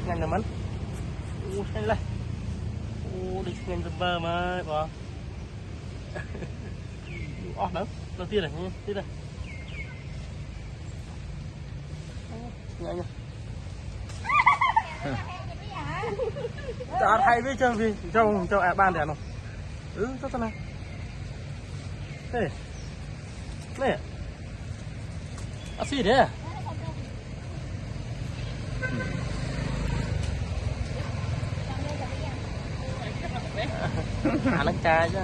nhanh là mắn nhanh lên đi nhanh dùm bơ mà bỏ nữa đầu tiên này tiếp này nhanh nha chả hay với chơi vì cho ban đèn không tốt này đây này xì đấy nó cay chứ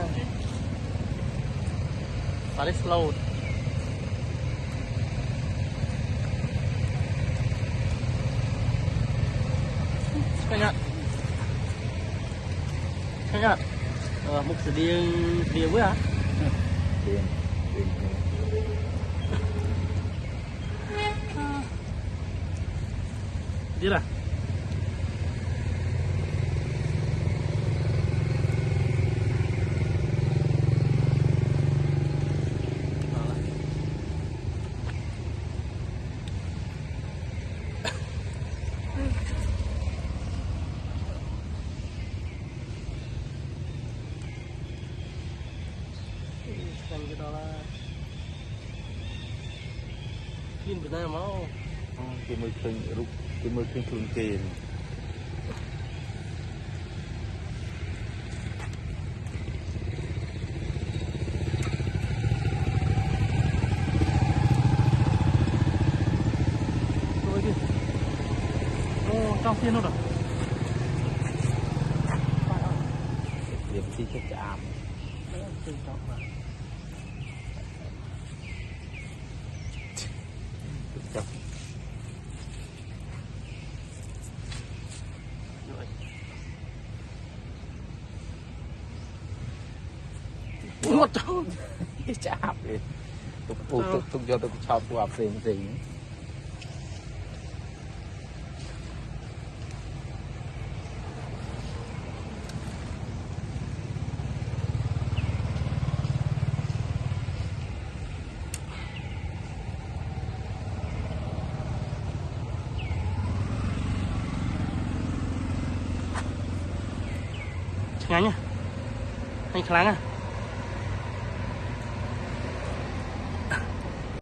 và đi slow các nhá một sự điên với hả điên đi là cái đó là phim Việt Nam máu cái mười khơi rục cái mười khơi thường kề rồi đi trong phiên đâu rồi điểm gì cho chạm trên trong mà một chỗ cái chạp đi tục cho tôi chọc vào phim gì nhanh nhá anh kháng à